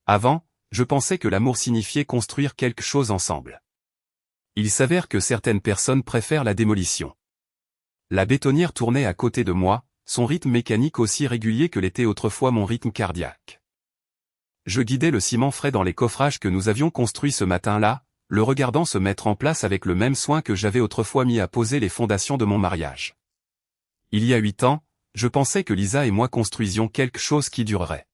Avant, je pensais que l'amour signifiait construire quelque chose ensemble. Il s'avère que certaines personnes préfèrent la démolition. La bétonnière tournait à côté de moi, son rythme mécanique aussi régulier que l'était autrefois mon rythme cardiaque. Je guidais le ciment frais dans les coffrages que nous avions construits ce matin-là, le regardant se mettre en place avec le même soin que j'avais autrefois mis à poser les fondations de mon mariage. Il y a 8 ans, je pensais que Lisa et moi construisions quelque chose qui durerait.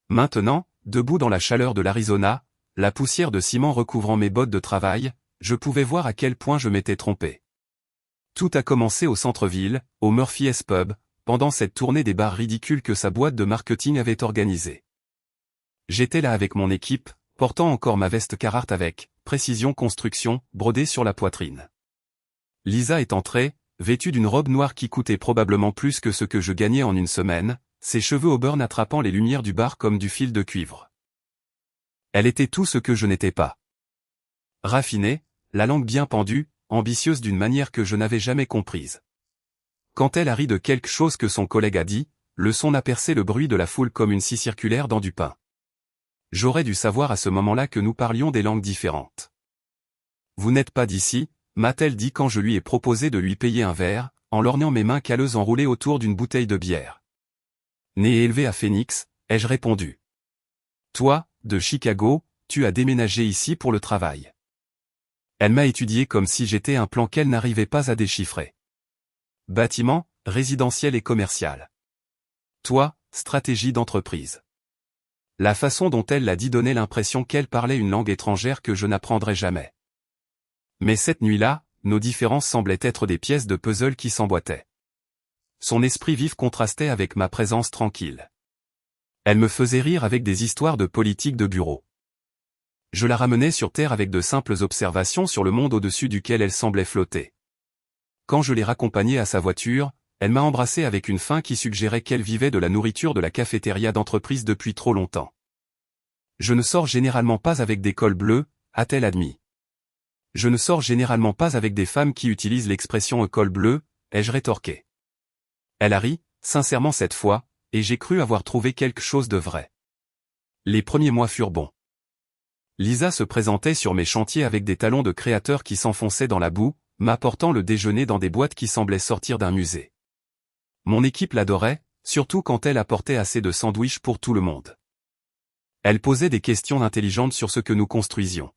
Maintenant, debout dans la chaleur de l'Arizona, la poussière de ciment recouvrant mes bottes de travail, je pouvais voir à quel point je m'étais trompé. Tout a commencé au centre-ville, au Murphy S Pub, pendant cette tournée des bars ridicules que sa boîte de marketing avait organisée. J'étais là avec mon équipe, portant encore ma veste Carhartt avec précision construction brodée sur la poitrine. Lisa est entrée, vêtue d'une robe noire qui coûtait probablement plus que ce que je gagnais en une semaine, ses cheveux auburn attrapant les lumières du bar comme du fil de cuivre. Elle était tout ce que je n'étais pas. Raffinée, la langue bien pendue, ambitieuse d'une manière que je n'avais jamais comprise. Quand elle a ri de quelque chose que son collègue a dit, le son a percé le bruit de la foule comme une scie circulaire dans du pain. J'aurais dû savoir à ce moment-là que nous parlions des langues différentes. Vous n'êtes pas d'ici, m'a-t-elle dit quand je lui ai proposé de lui payer un verre, en lorgnant mes mains calleuses enroulées autour d'une bouteille de bière. Né et élevé à Phoenix, ai-je répondu. Toi, de Chicago, tu as déménagé ici pour le travail. Elle m'a étudié comme si j'étais un plan qu'elle n'arrivait pas à déchiffrer. Bâtiment, résidentiel et commercial. Toi, stratégie d'entreprise. La façon dont elle l'a dit donnait l'impression qu'elle parlait une langue étrangère que je n'apprendrais jamais. Mais cette nuit-là, nos différences semblaient être des pièces de puzzle qui s'emboîtaient. Son esprit vif contrastait avec ma présence tranquille. Elle me faisait rire avec des histoires de politique de bureau. Je la ramenais sur terre avec de simples observations sur le monde au-dessus duquel elle semblait flotter. Quand je l'ai raccompagnée à sa voiture, elle m'a embrassé avec une faim qui suggérait qu'elle vivait de la nourriture de la cafétéria d'entreprise depuis trop longtemps. Je ne sors généralement pas avec des cols bleus, a-t-elle admis. Je ne sors généralement pas avec des femmes qui utilisent l'expression un col bleu, ai-je rétorqué. Elle a ri, sincèrement cette fois, et j'ai cru avoir trouvé quelque chose de vrai. Les premiers mois furent bons. Lisa se présentait sur mes chantiers avec des talons de créateur qui s'enfonçaient dans la boue, m'apportant le déjeuner dans des boîtes qui semblaient sortir d'un musée. Mon équipe l'adorait, surtout quand elle apportait assez de sandwichs pour tout le monde. Elle posait des questions intelligentes sur ce que nous construisions.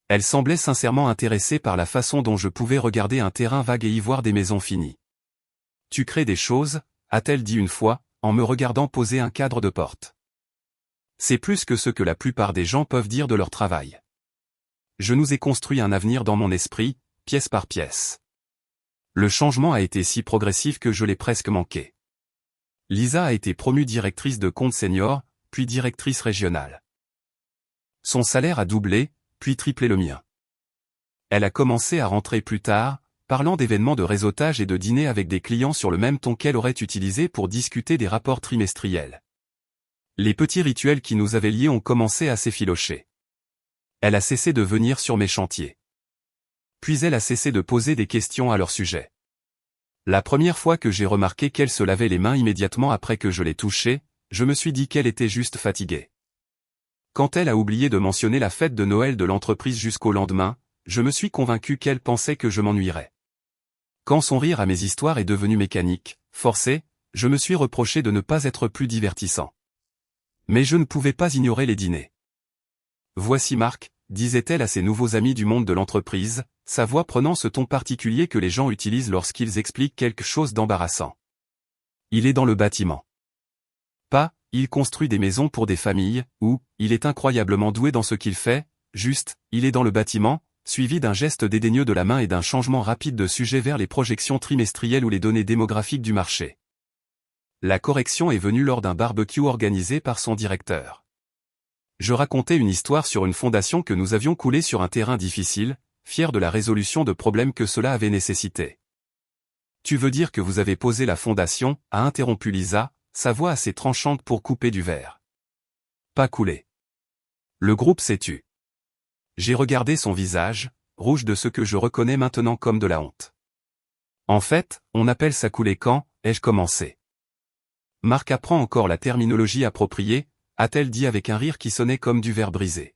Elle semblait sincèrement intéressée par la façon dont je pouvais regarder un terrain vague et y voir des maisons finies. Tu crées des choses, a-t-elle dit une fois, en me regardant poser un cadre de porte. C'est plus que ce que la plupart des gens peuvent dire de leur travail. Je nous ai construit un avenir dans mon esprit, pièce par pièce. Le changement a été si progressif que je l'ai presque manqué. Lisa a été promue directrice de compte senior, puis directrice régionale. Son salaire a doublé, puis triplé le mien. Elle a commencé à rentrer plus tard, parlant d'événements de réseautage et de dîner avec des clients sur le même ton qu'elle aurait utilisé pour discuter des rapports trimestriels. Les petits rituels qui nous avaient liés ont commencé à s'effilocher. Elle a cessé de venir sur mes chantiers. Puis elle a cessé de poser des questions à leur sujet. La première fois que j'ai remarqué qu'elle se lavait les mains immédiatement après que je l'ai touchée, je me suis dit qu'elle était juste fatiguée. Quand elle a oublié de mentionner la fête de Noël de l'entreprise jusqu'au lendemain, je me suis convaincu qu'elle pensait que je m'ennuierais. Quand son rire à mes histoires est devenu mécanique, forcé, je me suis reproché de ne pas être plus divertissant. Mais je ne pouvais pas ignorer les dîners. Voici Marc, disait-elle à ses nouveaux amis du monde de l'entreprise, sa voix prenant ce ton particulier que les gens utilisent lorsqu'ils expliquent quelque chose d'embarrassant. Il est dans le bâtiment. Pas, il construit des maisons pour des familles, ou, il est incroyablement doué dans ce qu'il fait, juste, il est dans le bâtiment, suivi d'un geste dédaigneux de la main et d'un changement rapide de sujet vers les projections trimestrielles ou les données démographiques du marché. La correction est venue lors d'un barbecue organisé par son directeur. Je racontais une histoire sur une fondation que nous avions coulée sur un terrain difficile, fier de la résolution de problèmes que cela avait nécessité. Tu veux dire que vous avez posé la fondation, a interrompu Lisa, sa voix assez tranchante pour couper du verre. Pas coulé. Le groupe s'est tu. J'ai regardé son visage, rouge de ce que je reconnais maintenant comme de la honte. En fait, on appelle ça couler quand, ai-je commencé. Marc apprend encore la terminologie appropriée, a-t-elle dit avec un rire qui sonnait comme du verre brisé.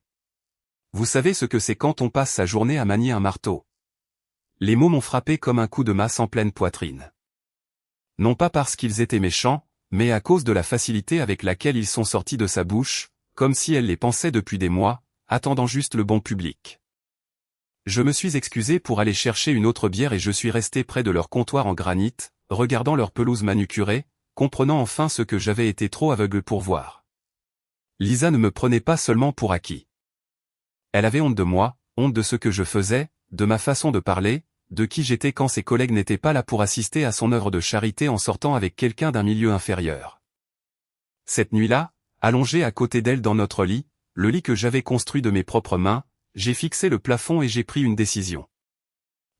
Vous savez ce que c'est quand on passe sa journée à manier un marteau? Les mots m'ont frappé comme un coup de masse en pleine poitrine. Non pas parce qu'ils étaient méchants, mais à cause de la facilité avec laquelle ils sont sortis de sa bouche, comme si elle les pensait depuis des mois, attendant juste le bon public. Je me suis excusé pour aller chercher une autre bière et je suis resté près de leur comptoir en granit, regardant leur pelouse manucurée, comprenant enfin ce que j'avais été trop aveugle pour voir. Lisa ne me prenait pas seulement pour acquis. Elle avait honte de moi, honte de ce que je faisais, de ma façon de parler, de qui j'étais quand ses collègues n'étaient pas là pour assister à son œuvre de charité en sortant avec quelqu'un d'un milieu inférieur. Cette nuit-là, allongé à côté d'elle dans notre lit, le lit que j'avais construit de mes propres mains, j'ai fixé le plafond et j'ai pris une décision.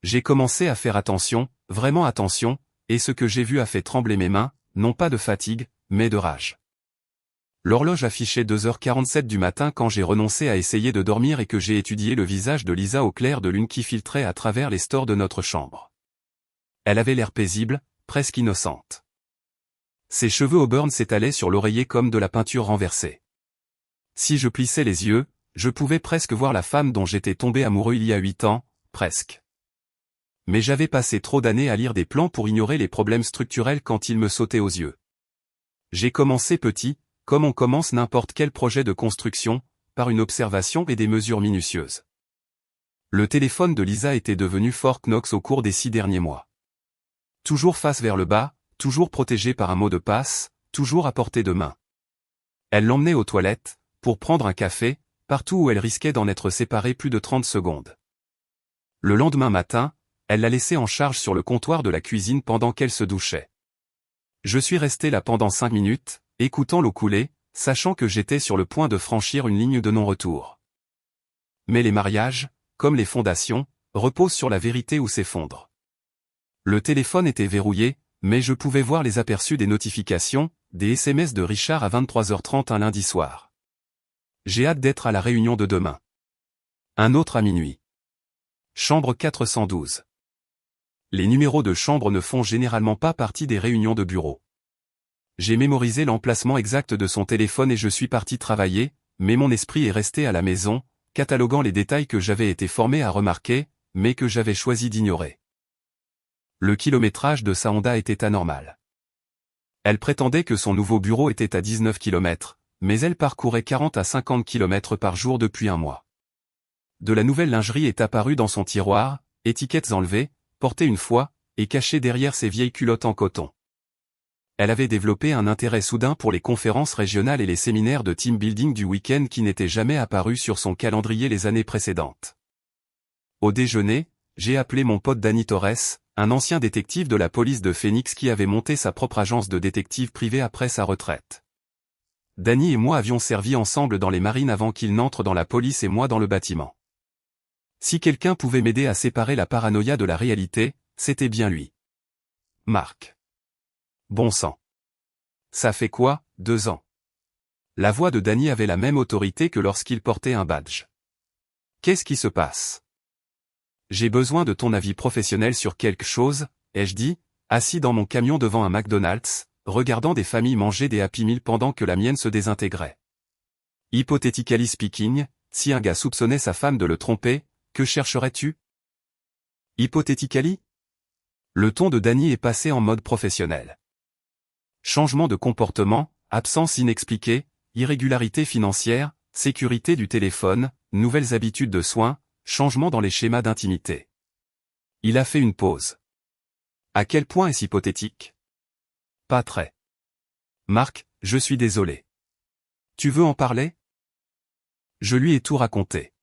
J'ai commencé à faire attention, vraiment attention, et ce que j'ai vu a fait trembler mes mains, non pas de fatigue, mais de rage. L'horloge affichait 2h47 du matin quand j'ai renoncé à essayer de dormir et que j'ai étudié le visage de Lisa au clair de lune qui filtrait à travers les stores de notre chambre. Elle avait l'air paisible, presque innocente. Ses cheveux auburn s'étalaient sur l'oreiller comme de la peinture renversée. Si je plissais les yeux, je pouvais presque voir la femme dont j'étais tombé amoureux il y a 8 ans, presque. Mais j'avais passé trop d'années à lire des plans pour ignorer les problèmes structurels quand ils me sautaient aux yeux. J'ai commencé petit, comme on commence n'importe quel projet de construction, par une observation et des mesures minutieuses. Le téléphone de Lisa était devenu Fort Knox au cours des 6 derniers mois. Toujours face vers le bas, toujours protégé par un mot de passe, toujours à portée de main. Elle l'emmenait aux toilettes, pour prendre un café, partout où elle risquait d'en être séparée plus de 30 secondes. Le lendemain matin, elle l'a laissé en charge sur le comptoir de la cuisine pendant qu'elle se douchait. Je suis resté là pendant 5 minutes, écoutant l'eau couler, sachant que j'étais sur le point de franchir une ligne de non-retour. Mais les mariages, comme les fondations, reposent sur la vérité ou s'effondrent. Le téléphone était verrouillé, mais je pouvais voir les aperçus des notifications, des SMS de Richard à 23h30 un lundi soir. J'ai hâte d'être à la réunion de demain. Un autre à minuit. Chambre 412. Les numéros de chambre ne font généralement pas partie des réunions de bureau. J'ai mémorisé l'emplacement exact de son téléphone et je suis parti travailler, mais mon esprit est resté à la maison, cataloguant les détails que j'avais été formé à remarquer, mais que j'avais choisi d'ignorer. Le kilométrage de sa Honda était anormal. Elle prétendait que son nouveau bureau était à 19 km, mais elle parcourait 40 à 50 km par jour depuis un mois. De la nouvelle lingerie est apparue dans son tiroir, étiquettes enlevées, portées une fois, et cachées derrière ses vieilles culottes en coton. Elle avait développé un intérêt soudain pour les conférences régionales et les séminaires de team building du week-end qui n'étaient jamais apparus sur son calendrier les années précédentes. Au déjeuner, j'ai appelé mon pote Danny Torres, un ancien détective de la police de Phoenix qui avait monté sa propre agence de détective privée après sa retraite. Danny et moi avions servi ensemble dans les marines avant qu'il n'entre dans la police et moi dans le bâtiment. Si quelqu'un pouvait m'aider à séparer la paranoïa de la réalité, c'était bien lui. Marc. Bon sang. Ça fait quoi, 2 ans? La voix de Danny avait la même autorité que lorsqu'il portait un badge. Qu'est-ce qui se passe? J'ai besoin de ton avis professionnel sur quelque chose, ai-je dit, assis dans mon camion devant un McDonald's, regardant des familles manger des Happy Meal pendant que la mienne se désintégrait. Hypothetically speaking, si un gars soupçonnait sa femme de le tromper, que chercherais-tu? Hypothetically? Le ton de Danny est passé en mode professionnel. Changement de comportement, absence inexpliquée, irrégularité financière, sécurité du téléphone, nouvelles habitudes de soins, changement dans les schémas d'intimité. Il a fait une pause. À quel point est-ce hypothétique? Pas très. Marc, je suis désolé. Tu veux en parler? Je lui ai tout raconté.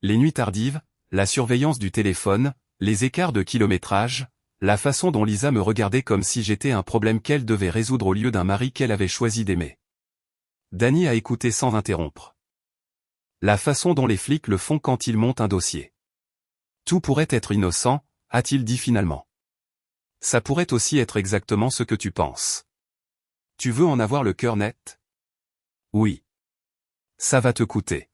Les nuits tardives, la surveillance du téléphone, les écarts de kilométrage, la façon dont Lisa me regardait comme si j'étais un problème qu'elle devait résoudre au lieu d'un mari qu'elle avait choisi d'aimer. Danny a écouté sans interrompre. La façon dont les flics le font quand ils montent un dossier. Tout pourrait être innocent, a-t-il dit finalement. Ça pourrait aussi être exactement ce que tu penses. Tu veux en avoir le cœur net? Oui. Ça va te coûter.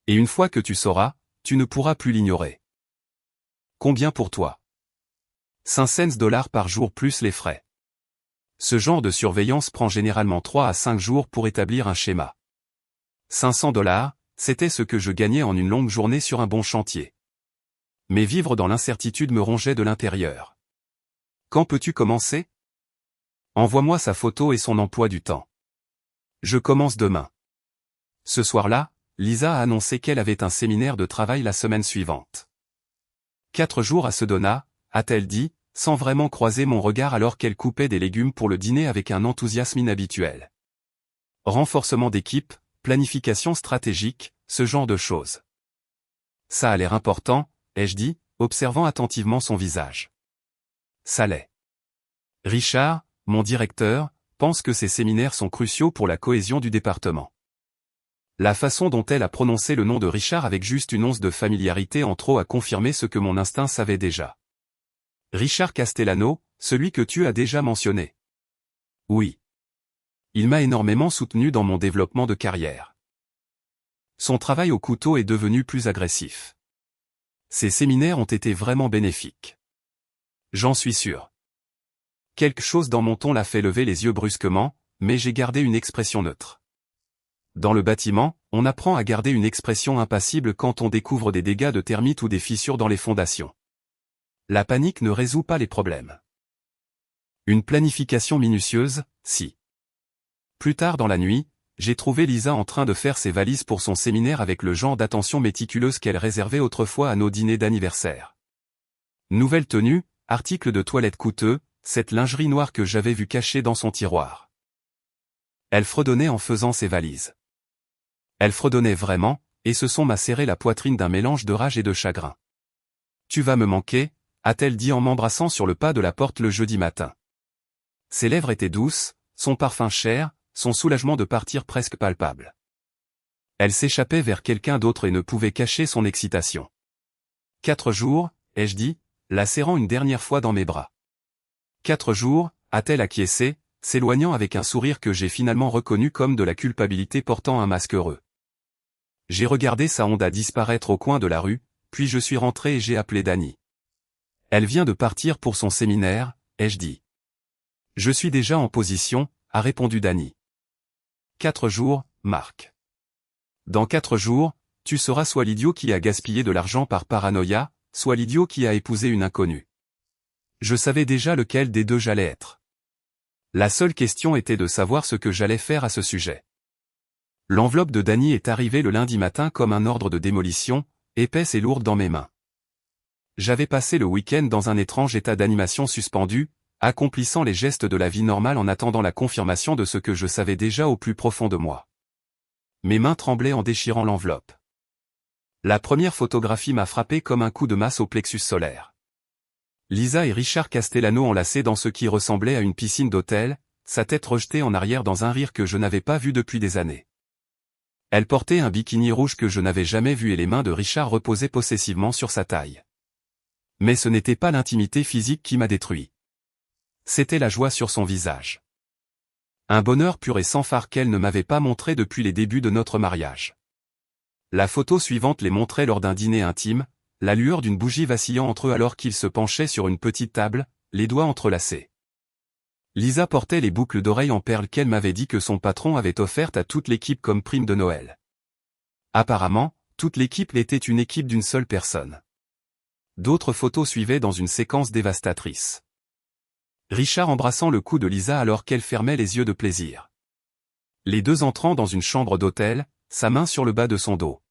Et une fois que tu sauras, tu ne pourras plus l'ignorer. Combien pour toi? 5 cents $ par jour plus les frais. Ce genre de surveillance prend généralement 3 à 5 jours pour établir un schéma. 500 $, c'était ce que je gagnais en une longue journée sur un bon chantier. Mais vivre dans l'incertitude me rongeait de l'intérieur. Quand peux-tu commencer? Envoie-moi sa photo et son emploi du temps. Je commence demain. Ce soir-là, Lisa a annoncé qu'elle avait un séminaire de travail la semaine suivante. 4 jours à Sedona, a-t-elle dit, sans vraiment croiser mon regard alors qu'elle coupait des légumes pour le dîner avec un enthousiasme inhabituel. Renforcement d'équipe, planification stratégique, ce genre de choses. Ça a l'air important, ai-je dit, observant attentivement son visage. Ça l'est. Richard, mon directeur, pense que ces séminaires sont cruciaux pour la cohésion du département. La façon dont elle a prononcé le nom de Richard avec juste une once de familiarité en trop a confirmé ce que mon instinct savait déjà. Richard Castellano, celui que tu as déjà mentionné. Oui. Il m'a énormément soutenu dans mon développement de carrière. Son travail au couteau est devenu plus agressif. Ces séminaires ont été vraiment bénéfiques. J'en suis sûr. Quelque chose dans mon ton l'a fait lever les yeux brusquement, mais j'ai gardé une expression neutre. Dans le bâtiment, on apprend à garder une expression impassible quand on découvre des dégâts de termites ou des fissures dans les fondations. La panique ne résout pas les problèmes. Une planification minutieuse, si. Plus tard dans la nuit, j'ai trouvé Lisa en train de faire ses valises pour son séminaire avec le genre d'attention méticuleuse qu'elle réservait autrefois à nos dîners d'anniversaire. Nouvelle tenue, article de toilette coûteux, cette lingerie noire que j'avais vue cachée dans son tiroir. Elle fredonnait en faisant ses valises. Elle fredonnait vraiment, et ce son m'a serré la poitrine d'un mélange de rage et de chagrin. Tu vas me manquer, a-t-elle dit en m'embrassant sur le pas de la porte le jeudi matin. Ses lèvres étaient douces, son parfum cher, son soulagement de partir presque palpable. Elle s'échappait vers quelqu'un d'autre et ne pouvait cacher son excitation. 4 jours, ai-je dit, la serrant une dernière fois dans mes bras. 4 jours, a-t-elle acquiescé, s'éloignant avec un sourire que j'ai finalement reconnu comme de la culpabilité portant un masque heureux. J'ai regardé sa Honda disparaître au coin de la rue, puis je suis rentré et j'ai appelé Dani. Elle vient de partir pour son séminaire, ai-je dit. Je suis déjà en position, a répondu Dani. 4 jours, Marc. Dans 4 jours, tu seras soit l'idiot qui a gaspillé de l'argent par paranoïa, soit l'idiot qui a épousé une inconnue. Je savais déjà lequel des deux j'allais être. La seule question était de savoir ce que j'allais faire à ce sujet. L'enveloppe de Dani est arrivée le lundi matin comme un ordre de démolition, épaisse et lourde dans mes mains. J'avais passé le week-end dans un étrange état d'animation suspendu, accomplissant les gestes de la vie normale en attendant la confirmation de ce que je savais déjà au plus profond de moi. Mes mains tremblaient en déchirant l'enveloppe. La première photographie m'a frappé comme un coup de masse au plexus solaire. Lisa et Richard Castellano enlacés dans ce qui ressemblait à une piscine d'hôtel, sa tête rejetée en arrière dans un rire que je n'avais pas vu depuis des années. Elle portait un bikini rouge que je n'avais jamais vu et les mains de Richard reposaient possessivement sur sa taille. Mais ce n'était pas l'intimité physique qui m'a détruit. C'était la joie sur son visage. Un bonheur pur et sans fard qu'elle ne m'avait pas montré depuis les débuts de notre mariage. La photo suivante les montrait lors d'un dîner intime, la lueur d'une bougie vacillant entre eux alors qu'ils se penchaient sur une petite table, les doigts entrelacés. Lisa portait les boucles d'oreilles en perles qu'elle m'avait dit que son patron avait offertes à toute l'équipe comme prime de Noël. Apparemment, toute l'équipe était une équipe d'une seule personne. D'autres photos suivaient dans une séquence dévastatrice. Richard embrassant le cou de Lisa alors qu'elle fermait les yeux de plaisir. Les deux entrant dans une chambre d'hôtel, sa main sur le bas de son dos.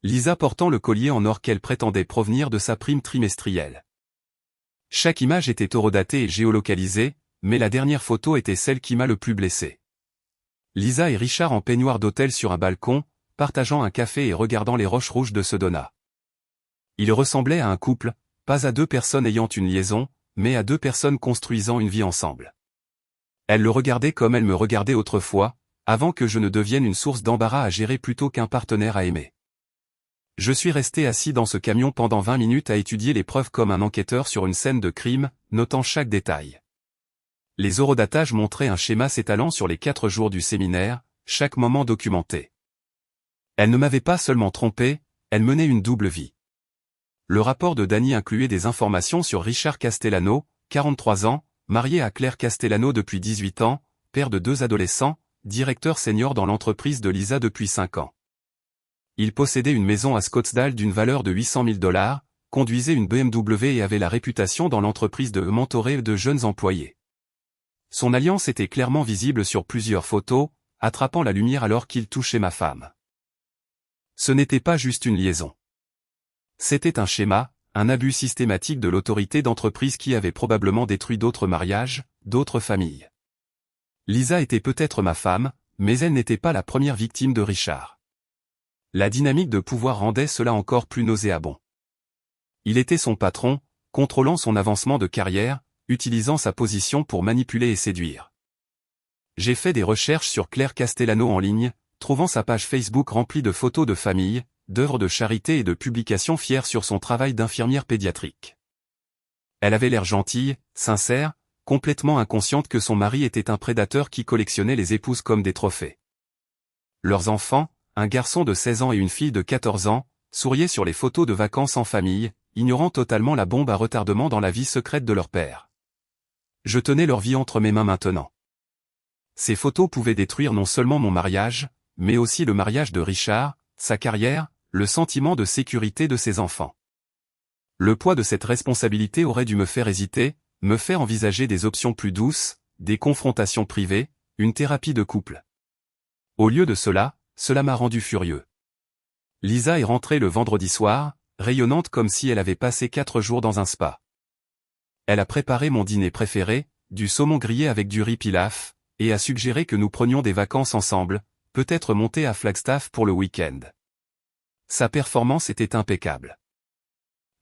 Lisa portant le collier en or qu'elle prétendait provenir de sa prime trimestrielle. Chaque image était horodatée et géolocalisée, mais la dernière photo était celle qui m'a le plus blessé. Lisa et Richard en peignoir d'hôtel sur un balcon, partageant un café et regardant les roches rouges de Sedona. Ils ressemblaient à un couple, pas à 2 personnes ayant une liaison, mais à 2 personnes construisant une vie ensemble. Elle le regardait comme elle me regardait autrefois, avant que je ne devienne une source d'embarras à gérer plutôt qu'un partenaire à aimer. Je suis resté assis dans ce camion pendant 20 minutes à étudier les preuves comme un enquêteur sur une scène de crime, notant chaque détail. Les horodatages montraient un schéma s'étalant sur les 4 jours du séminaire, chaque moment documenté. Elle ne m'avait pas seulement trompé, elle menait une double vie. Le rapport de Dani incluait des informations sur Richard Castellano, 43 ans, marié à Claire Castellano depuis 18 ans, père de 2 adolescents, directeur senior dans l'entreprise de Lisa depuis 5 ans. Il possédait une maison à Scottsdale d'une valeur de 800 000 $, conduisait une BMW et avait la réputation dans l'entreprise de mentorer de jeunes employés. Son alliance était clairement visible sur plusieurs photos, attrapant la lumière alors qu'il touchait ma femme. Ce n'était pas juste une liaison. C'était un schéma, un abus systématique de l'autorité d'entreprise qui avait probablement détruit d'autres mariages, d'autres familles. Lisa était peut-être ma femme, mais elle n'était pas la première victime de Richard. La dynamique de pouvoir rendait cela encore plus nauséabond. Il était son patron, contrôlant son avancement de carrière, utilisant sa position pour manipuler et séduire. J'ai fait des recherches sur Claire Castellano en ligne, trouvant sa page Facebook remplie de photos de famille, d'œuvres de charité et de publications fières sur son travail d'infirmière pédiatrique. Elle avait l'air gentille, sincère, complètement inconsciente que son mari était un prédateur qui collectionnait les épouses comme des trophées. Leurs enfants, un garçon de 16 ans et une fille de 14 ans, souriaient sur les photos de vacances en famille, ignorant totalement la bombe à retardement dans la vie secrète de leur père. Je tenais leur vie entre mes mains maintenant. Ces photos pouvaient détruire non seulement mon mariage, mais aussi le mariage de Richard, sa carrière, le sentiment de sécurité de ses enfants. Le poids de cette responsabilité aurait dû me faire hésiter, me faire envisager des options plus douces, des confrontations privées, une thérapie de couple. Au lieu de cela, cela m'a rendu furieux. Lisa est rentrée le vendredi soir, rayonnante comme si elle avait passé 4 jours dans un spa. Elle a préparé mon dîner préféré, du saumon grillé avec du riz pilaf, et a suggéré que nous prenions des vacances ensemble, peut-être monter à Flagstaff pour le week-end. Sa performance était impeccable.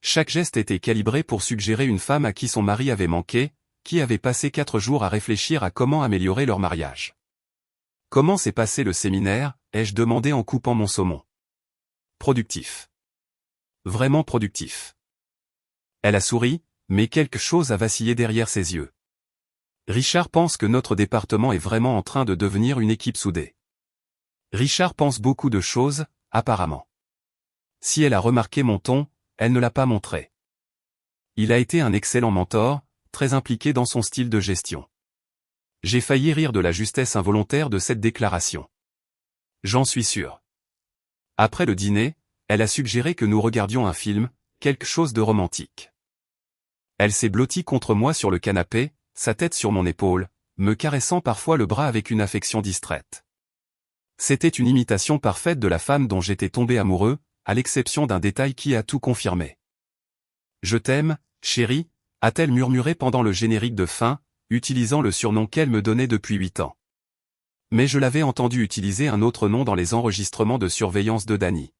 Chaque geste était calibré pour suggérer une femme à qui son mari avait manqué, qui avait passé 4 jours à réfléchir à comment améliorer leur mariage. Comment s'est passé le séminaire, ai-je demandé en coupant mon saumon. Productif. Vraiment productif. Elle a souri, mais quelque chose a vacillé derrière ses yeux. Richard pense que notre département est vraiment en train de devenir une équipe soudée. Richard pense beaucoup de choses, apparemment. Si elle a remarqué mon ton, elle ne l'a pas montré. Il a été un excellent mentor, très impliqué dans son style de gestion. J'ai failli rire de la justesse involontaire de cette déclaration. J'en suis sûr. Après le dîner, elle a suggéré que nous regardions un film, quelque chose de romantique. Elle s'est blottie contre moi sur le canapé, sa tête sur mon épaule, me caressant parfois le bras avec une affection distraite. C'était une imitation parfaite de la femme dont j'étais tombé amoureux, à l'exception d'un détail qui a tout confirmé. « Je t'aime, chérie », a-t-elle murmuré pendant le générique de fin, utilisant le surnom qu'elle me donnait depuis 8 ans. Mais je l'avais entendu utiliser un autre nom dans les enregistrements de surveillance de Danny.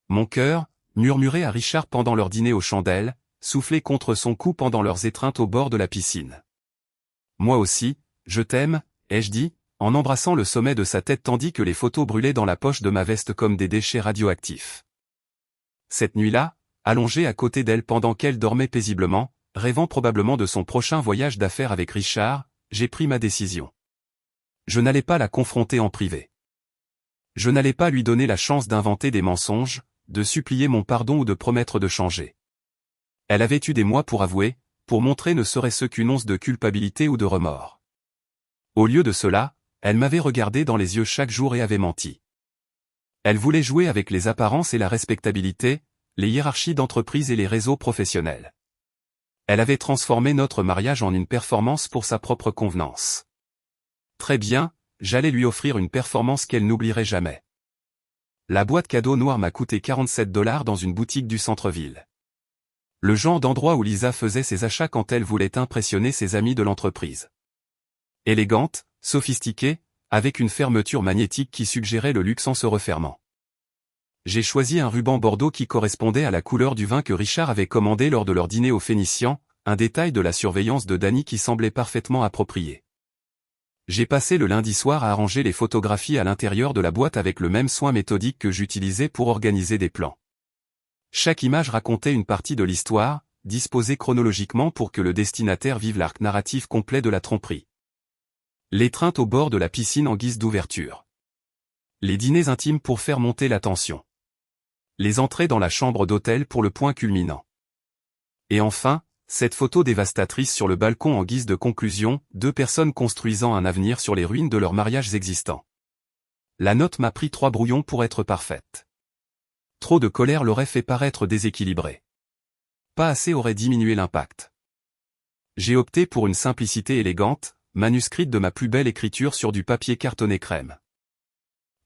Mon cœur, murmurait à Richard pendant leur dîner aux chandelles, soufflé contre son cou pendant leurs étreintes au bord de la piscine. Moi aussi, je t'aime, ai-je dit, en embrassant le sommet de sa tête tandis que les photos brûlaient dans la poche de ma veste comme des déchets radioactifs. Cette nuit-là, allongé à côté d'elle pendant qu'elle dormait paisiblement, rêvant probablement de son prochain voyage d'affaires avec Richard, j'ai pris ma décision. Je n'allais pas la confronter en privé. Je n'allais pas lui donner la chance d'inventer des mensonges, de supplier mon pardon ou de promettre de changer. Elle avait eu des mois pour avouer, pour montrer ne serait-ce qu'une once de culpabilité ou de remords. Au lieu de cela, elle m'avait regardé dans les yeux chaque jour et avait menti. Elle voulait jouer avec les apparences et la respectabilité, les hiérarchies d'entreprise et les réseaux professionnels. Elle avait transformé notre mariage en une performance pour sa propre convenance. Très bien, j'allais lui offrir une performance qu'elle n'oublierait jamais. La boîte cadeau noire m'a coûté 47 $ dans une boutique du centre-ville. Le genre d'endroit où Lisa faisait ses achats quand elle voulait impressionner ses amis de l'entreprise. Élégante, sophistiquée, avec une fermeture magnétique qui suggérait le luxe en se refermant. J'ai choisi un ruban bordeaux qui correspondait à la couleur du vin que Richard avait commandé lors de leur dîner aux Phéniciens, un détail de la surveillance de Danny qui semblait parfaitement approprié. J'ai passé le lundi soir à arranger les photographies à l'intérieur de la boîte avec le même soin méthodique que j'utilisais pour organiser des plans. Chaque image racontait une partie de l'histoire, disposée chronologiquement pour que le destinataire vive l'arc narratif complet de la tromperie. L'étreinte au bord de la piscine en guise d'ouverture. Les dîners intimes pour faire monter la tension. Les entrées dans la chambre d'hôtel pour le point culminant. Et enfin, Cette photo dévastatrice sur le balcon en guise de conclusion, 2 personnes construisant un avenir sur les ruines de leurs mariages existants. La note m'a pris 3 brouillons pour être parfaite. Trop de colère l'aurait fait paraître déséquilibrée. Pas assez aurait diminué l'impact. J'ai opté pour une simplicité élégante, manuscrite de ma plus belle écriture sur du papier cartonné crème.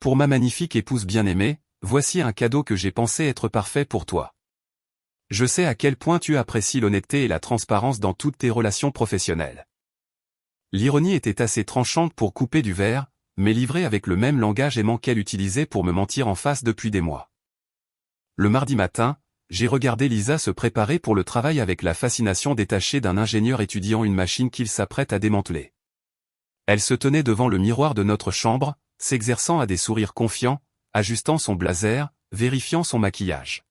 Pour ma magnifique épouse bien-aimée, voici un cadeau que j'ai pensé être parfait pour toi. Je sais à quel point tu apprécies l'honnêteté et la transparence dans toutes tes relations professionnelles. L'ironie était assez tranchante pour couper du verre, mais livrée avec le même langage aimant qu'elle utilisait pour me mentir en face depuis des mois. Le mardi matin, j'ai regardé Lisa se préparer pour le travail avec la fascination détachée d'un ingénieur étudiant une machine qu'il s'apprête à démanteler. Elle se tenait devant le miroir de notre chambre, s'exerçant à des sourires confiants, ajustant son blazer, vérifiant son maquillage.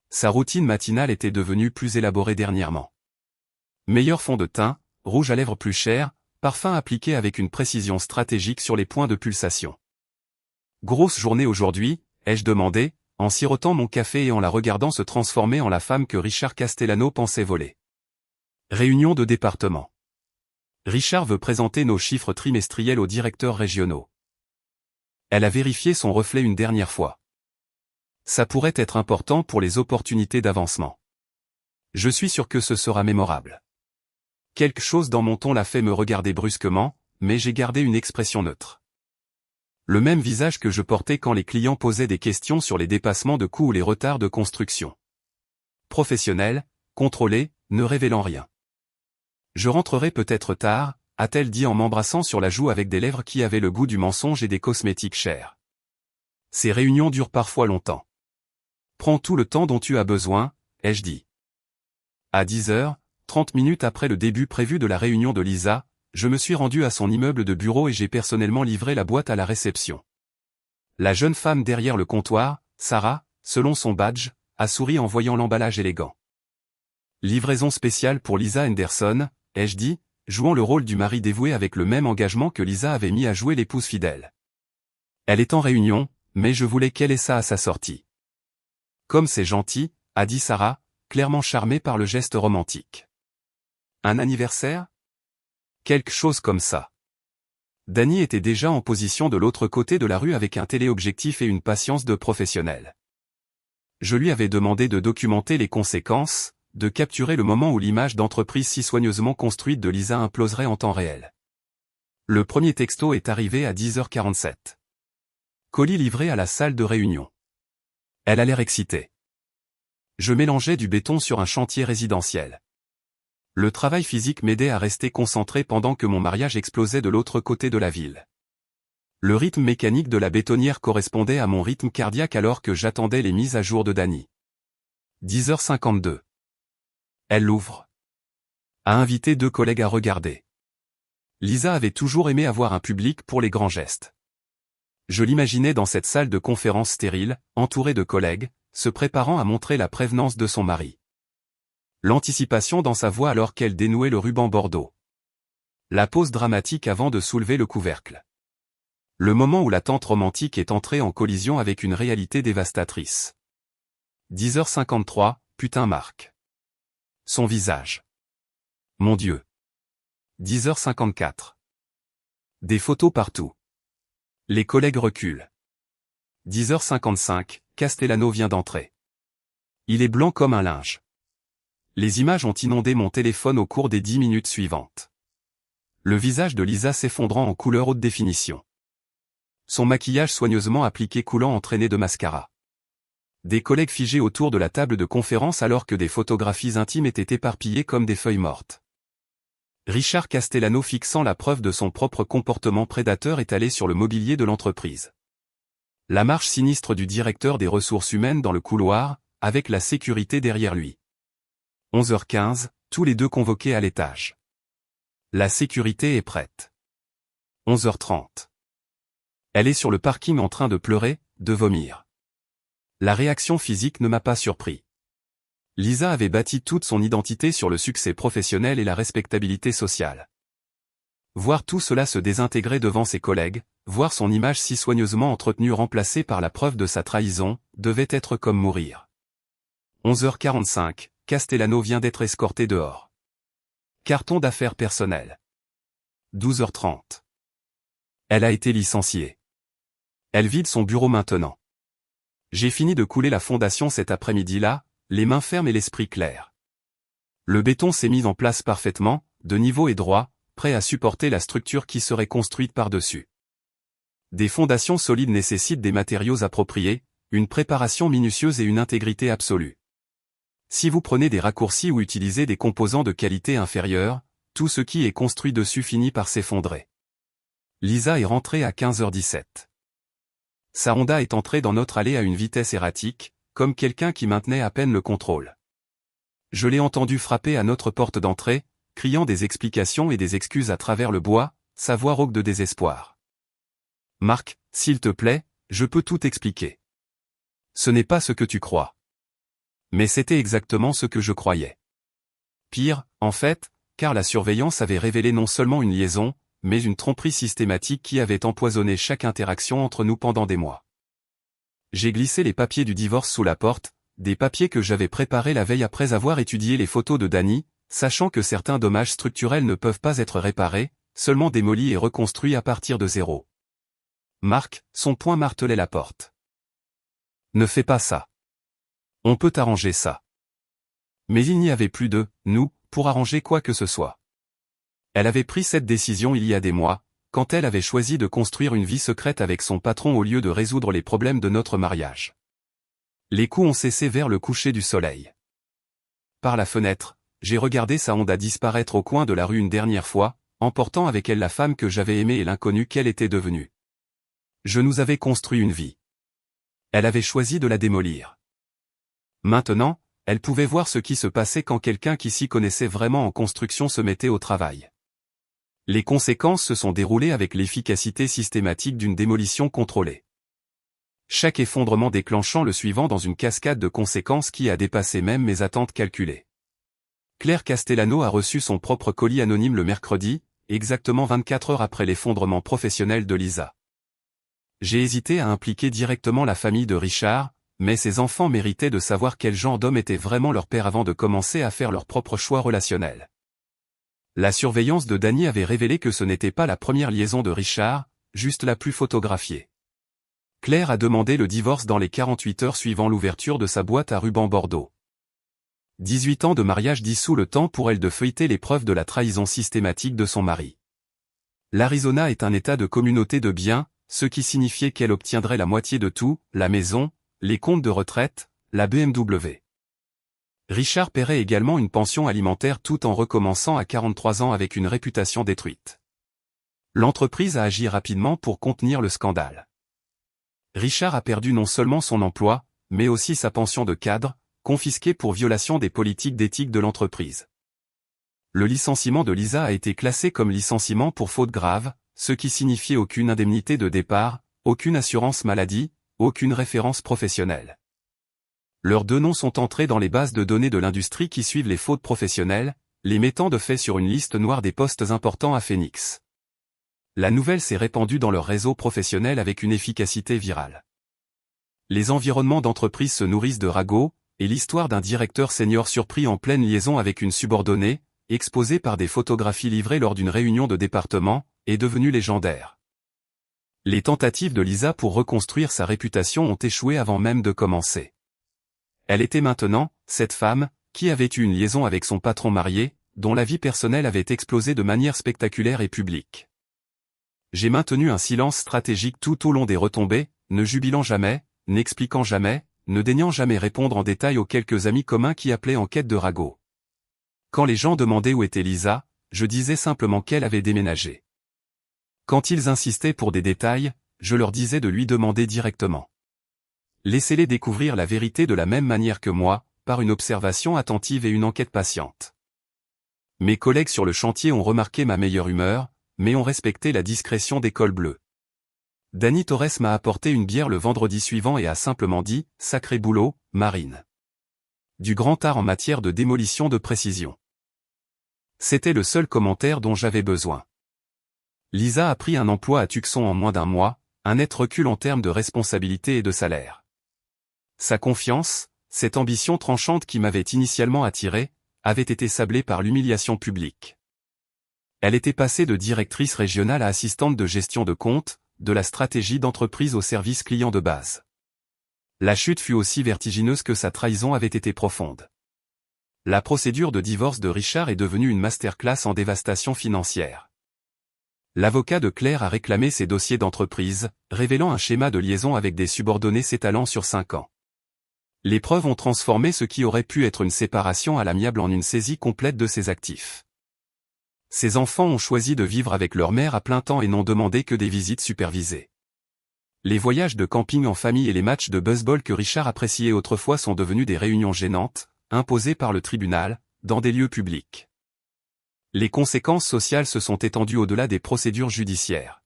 Sa routine matinale était devenue plus élaborée dernièrement. Meilleur fond de teint, rouge à lèvres plus cher, parfum appliqué avec une précision stratégique sur les points de pulsation. Grosse journée aujourd'hui, ai-je demandé, en sirotant mon café et en la regardant se transformer en la femme que Richard Castellano pensait voler. Réunion de département. Richard veut présenter nos chiffres trimestriels aux directeurs régionaux. Elle a vérifié son reflet une dernière fois. Ça pourrait être important pour les opportunités d'avancement. Je suis sûr que ce sera mémorable. Quelque chose dans mon ton l'a fait me regarder brusquement, mais j'ai gardé une expression neutre. Le même visage que je portais quand les clients posaient des questions sur les dépassements de coûts ou les retards de construction. Professionnel, contrôlé, ne révélant rien. Je rentrerai peut-être tard, a-t-elle dit en m'embrassant sur la joue avec des lèvres qui avaient le goût du mensonge et des cosmétiques chers. Ces réunions durent parfois longtemps. Prends tout le temps dont tu as besoin, ai-je dit. À 10h, 30 minutes après le début prévu de la réunion de Lisa, je me suis rendu à son immeuble de bureau et j'ai personnellement livré la boîte à la réception. La jeune femme derrière le comptoir, Sarah, selon son badge, a souri en voyant l'emballage élégant. Livraison spéciale pour Lisa Henderson, ai-je dit, jouant le rôle du mari dévoué avec le même engagement que Lisa avait mis à jouer l'épouse fidèle. Elle est en réunion, mais je voulais qu'elle ait ça à sa sortie. Comme c'est gentil, a dit Sarah, clairement charmée par le geste romantique. Un anniversaire ? Quelque chose comme ça. Dany était déjà en position de l'autre côté de la rue avec un téléobjectif et une patience de professionnel. Je lui avais demandé de documenter les conséquences, de capturer le moment où l'image d'entreprise si soigneusement construite de Lisa imploserait en temps réel. Le premier texto est arrivé à 10h47. Colis livré à la salle de réunion. Elle a l'air excitée. Je mélangeais du béton sur un chantier résidentiel. Le travail physique m'aidait à rester concentré pendant que mon mariage explosait de l'autre côté de la ville. Le rythme mécanique de la bétonnière correspondait à mon rythme cardiaque alors que j'attendais les mises à jour de Dany. 10h52. Elle l'ouvre. A invité 2 collègues à regarder. Lisa avait toujours aimé avoir un public pour les grands gestes. Je l'imaginais dans cette salle de conférence stérile, entourée de collègues, se préparant à montrer la prévenance de son mari. L'anticipation dans sa voix alors qu'elle dénouait le ruban bordeaux. La pause dramatique avant de soulever le couvercle. Le moment où l'attente romantique est entrée en collision avec une réalité dévastatrice. 10h53, putain Marc. Son visage. Mon Dieu. 10h54. Des photos partout. Les collègues reculent. 10h55, Castellano vient d'entrer. Il est blanc comme un linge. Les images ont inondé mon téléphone au cours des 10 minutes suivantes. Le visage de Lisa s'effondrant en couleur haute définition. Son maquillage soigneusement appliqué coulant entraîné de mascara. Des collègues figés autour de la table de conférence alors que des photographies intimes étaient éparpillées comme des feuilles mortes. Richard Castellano fixant la preuve de son propre comportement prédateur étalé sur le mobilier de l'entreprise. La marche sinistre du directeur des ressources humaines dans le couloir, avec la sécurité derrière lui. 11h15, tous les 2 convoqués à l'étage. La sécurité est prête. 11h30. Elle est sur le parking en train de pleurer, de vomir. La réaction physique ne m'a pas surpris. Lisa avait bâti toute son identité sur le succès professionnel et la respectabilité sociale. Voir tout cela se désintégrer devant ses collègues, voir son image si soigneusement entretenue remplacée par la preuve de sa trahison, devait être comme mourir. 11h45, Castellano vient d'être escorté dehors. Carton d'affaires personnel. 12h30. Elle a été licenciée. Elle vide son bureau maintenant. J'ai fini de couler la fondation cet après-midi-là, les mains fermes et l'esprit clair. Le béton s'est mis en place parfaitement, de niveau et droit, prêt à supporter la structure qui serait construite par-dessus. Des fondations solides nécessitent des matériaux appropriés, une préparation minutieuse et une intégrité absolue. Si vous prenez des raccourcis ou utilisez des composants de qualité inférieure, tout ce qui est construit dessus finit par s'effondrer. Lisa est rentrée à 15h17. Sa Honda est entrée dans notre allée à une vitesse erratique, comme quelqu'un qui maintenait à peine le contrôle. Je l'ai entendu frapper à notre porte d'entrée, criant des explications et des excuses à travers le bois, sa voix rauque de désespoir. « Marc, s'il te plaît, je peux tout expliquer. Ce n'est pas ce que tu crois. » Mais c'était exactement ce que je croyais. Pire, en fait, car la surveillance avait révélé non seulement une liaison, mais une tromperie systématique qui avait empoisonné chaque interaction entre nous pendant des mois. J'ai glissé les papiers du divorce sous la porte, des papiers que j'avais préparés la veille après avoir étudié les photos de Danny, sachant que certains dommages structurels ne peuvent pas être réparés, seulement démolis et reconstruits à partir de zéro. Marc, son poing martelait la porte. Ne fais pas ça. On peut arranger ça. Mais il n'y avait plus de « nous » pour arranger quoi que ce soit. Elle avait pris cette décision il y a des mois, quand elle avait choisi de construire une vie secrète avec son patron au lieu de résoudre les problèmes de notre mariage. Les coups ont cessé vers le coucher du soleil. Par la fenêtre, j'ai regardé sa Honda disparaître au coin de la rue une dernière fois, emportant avec elle la femme que j'avais aimée et l'inconnu qu'elle était devenue. Je nous avais construit une vie. Elle avait choisi de la démolir. Maintenant, elle pouvait voir ce qui se passait quand quelqu'un qui s'y connaissait vraiment en construction se mettait au travail. Les conséquences se sont déroulées avec l'efficacité systématique d'une démolition contrôlée. Chaque effondrement déclenchant le suivant dans une cascade de conséquences qui a dépassé même mes attentes calculées. Claire Castellano a reçu son propre colis anonyme le mercredi, exactement 24 heures après l'effondrement professionnel de Lisa. J'ai hésité à impliquer directement la famille de Richard, mais ses enfants méritaient de savoir quel genre d'homme était vraiment leur père avant de commencer à faire leur propre choix relationnel. La surveillance de Danny avait révélé que ce n'était pas la première liaison de Richard, juste la plus photographiée. Claire a demandé le divorce dans les 48 heures suivant l'ouverture de sa boîte à ruban Bordeaux. 18 ans de mariage dissous le temps pour elle de feuilleter les preuves de la trahison systématique de son mari. L'Arizona est un état de communauté de biens, ce qui signifiait qu'elle obtiendrait la moitié de tout, la maison, les comptes de retraite, la BMW. Richard paierait également une pension alimentaire tout en recommençant à 43 ans avec une réputation détruite. L'entreprise a agi rapidement pour contenir le scandale. Richard a perdu non seulement son emploi, mais aussi sa pension de cadre, confisquée pour violation des politiques d'éthique de l'entreprise. Le licenciement de Lisa a été classé comme licenciement pour faute grave, ce qui signifiait aucune indemnité de départ, aucune assurance maladie, aucune référence professionnelle. Leurs deux noms sont entrés dans les bases de données de l'industrie qui suivent les fautes professionnelles, les mettant de fait sur une liste noire des postes importants à Phoenix. La nouvelle s'est répandue dans leur réseau professionnel avec une efficacité virale. Les environnements d'entreprise se nourrissent de ragots, et l'histoire d'un directeur senior surpris en pleine liaison avec une subordonnée, exposée par des photographies livrées lors d'une réunion de département, est devenue légendaire. Les tentatives de Lisa pour reconstruire sa réputation ont échoué avant même de commencer. Elle était maintenant, cette femme, qui avait eu une liaison avec son patron marié, dont la vie personnelle avait explosé de manière spectaculaire et publique. J'ai maintenu un silence stratégique tout au long des retombées, ne jubilant jamais, n'expliquant jamais, ne daignant jamais répondre en détail aux quelques amis communs qui appelaient en quête de ragots. Quand les gens demandaient où était Lisa, je disais simplement qu'elle avait déménagé. Quand ils insistaient pour des détails, je leur disais de lui demander directement. Laissez-les découvrir la vérité de la même manière que moi, par une observation attentive et une enquête patiente. Mes collègues sur le chantier ont remarqué ma meilleure humeur, mais ont respecté la discrétion des cols bleus. Danny Torres m'a apporté une bière le vendredi suivant et a simplement dit « Sacré boulot, Marine ». Du grand art en matière de démolition de précision. C'était le seul commentaire dont j'avais besoin. Lisa a pris un emploi à Tucson en moins d'un mois, un net recul en termes de responsabilité et de salaire. Sa confiance, cette ambition tranchante qui m'avait initialement attiré, avait été sablée par l'humiliation publique. Elle était passée de directrice régionale à assistante de gestion de compte, de la stratégie d'entreprise au service client de base. La chute fut aussi vertigineuse que sa trahison avait été profonde. La procédure de divorce de Richard est devenue une masterclass en dévastation financière. L'avocat de Claire a réclamé ses dossiers d'entreprise, révélant un schéma de liaison avec des subordonnés s'étalant sur 5 ans. Les preuves ont transformé ce qui aurait pu être une séparation à l'amiable en une saisie complète de ses actifs. Ses enfants ont choisi de vivre avec leur mère à plein temps et n'ont demandé que des visites supervisées. Les voyages de camping en famille et les matchs de baseball que Richard appréciait autrefois sont devenus des réunions gênantes, imposées par le tribunal, dans des lieux publics. Les conséquences sociales se sont étendues au-delà des procédures judiciaires.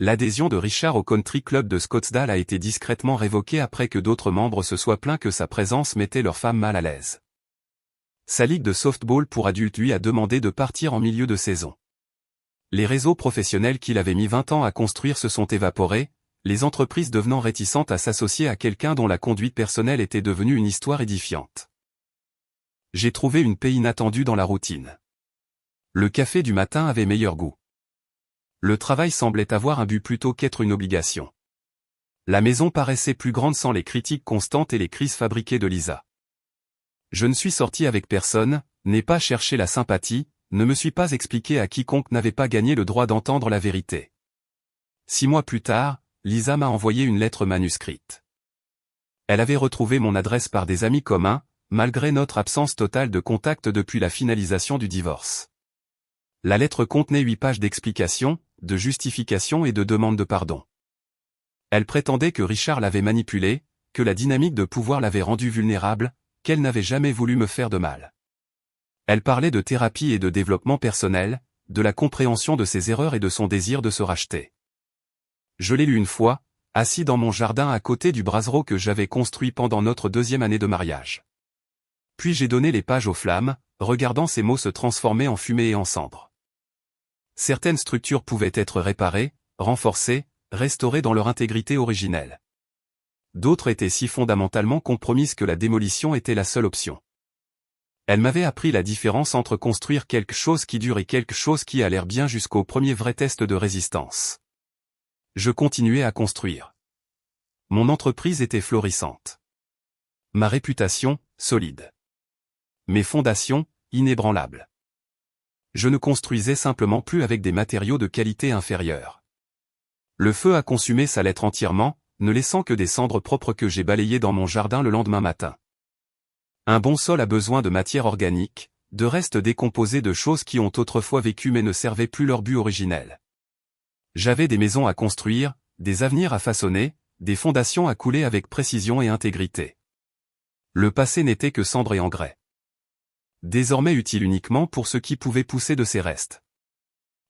L'adhésion de Richard au Country Club de Scottsdale a été discrètement révoquée après que d'autres membres se soient plaints que sa présence mettait leurs femmes mal à l'aise. Sa ligue de softball pour adultes lui a demandé de partir en milieu de saison. Les réseaux professionnels qu'il avait mis 20 ans à construire se sont évaporés, les entreprises devenant réticentes à s'associer à quelqu'un dont la conduite personnelle était devenue une histoire édifiante. J'ai trouvé une paix inattendue dans la routine. Le café du matin avait meilleur goût. Le travail semblait avoir un but plutôt qu'être une obligation. La maison paraissait plus grande sans les critiques constantes et les crises fabriquées de Lisa. Je ne suis sorti avec personne, n'ai pas cherché la sympathie, ne me suis pas expliqué à quiconque n'avait pas gagné le droit d'entendre la vérité. 6 mois plus tard, Lisa m'a envoyé une lettre manuscrite. Elle avait retrouvé mon adresse par des amis communs, malgré notre absence totale de contact depuis la finalisation du divorce. La lettre contenait 8 pages d'explications, de justifications et de demandes de pardon. Elle prétendait que Richard l'avait manipulée, que la dynamique de pouvoir l'avait rendue vulnérable, qu'elle n'avait jamais voulu me faire de mal. Elle parlait de thérapie et de développement personnel, de la compréhension de ses erreurs et de son désir de se racheter. Je l'ai lu une fois, assis dans mon jardin à côté du brasero que j'avais construit pendant notre 2e année de mariage. Puis j'ai donné les pages aux flammes, regardant ces mots se transformer en fumée et en cendres. Certaines structures pouvaient être réparées, renforcées, restaurées dans leur intégrité originelle. D'autres étaient si fondamentalement compromises que la démolition était la seule option. Elle m'avait appris la différence entre construire quelque chose qui dure et quelque chose qui a l'air bien jusqu'au premier vrai test de résistance. Je continuais à construire. Mon entreprise était florissante. Ma réputation, solide. Mes fondations, inébranlables. Je ne construisais simplement plus avec des matériaux de qualité inférieure. Le feu a consumé sa lettre entièrement, ne laissant que des cendres propres que j'ai balayées dans mon jardin le lendemain matin. Un bon sol a besoin de matière organique, de restes décomposés de choses qui ont autrefois vécu mais ne servaient plus leur but originel. J'avais des maisons à construire, des avenirs à façonner, des fondations à couler avec précision et intégrité. Le passé n'était que cendre et engrais. Désormais utile uniquement pour ce qui pouvait pousser de ses restes.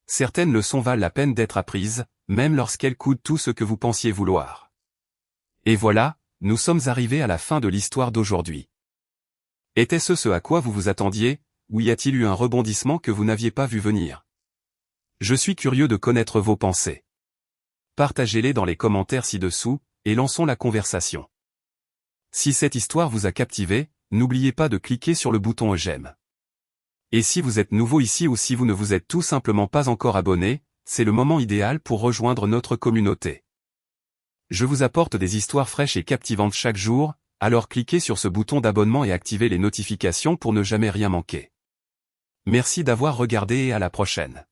Certaines leçons valent la peine d'être apprises, même lorsqu'elles coûtent tout ce que vous pensiez vouloir. Et voilà, nous sommes arrivés à la fin de l'histoire d'aujourd'hui. Était-ce ce à quoi vous vous attendiez, ou y a-t-il eu un rebondissement que vous n'aviez pas vu venir? Je suis curieux de connaître vos pensées. Partagez-les dans les commentaires ci-dessous, et lançons la conversation. Si cette histoire vous a captivé, n'oubliez pas de cliquer sur le bouton j'aime. Et si vous êtes nouveau ici ou si vous ne vous êtes tout simplement pas encore abonné, c'est le moment idéal pour rejoindre notre communauté. Je vous apporte des histoires fraîches et captivantes chaque jour, alors cliquez sur ce bouton d'abonnement et activez les notifications pour ne jamais rien manquer. Merci d'avoir regardé et à la prochaine.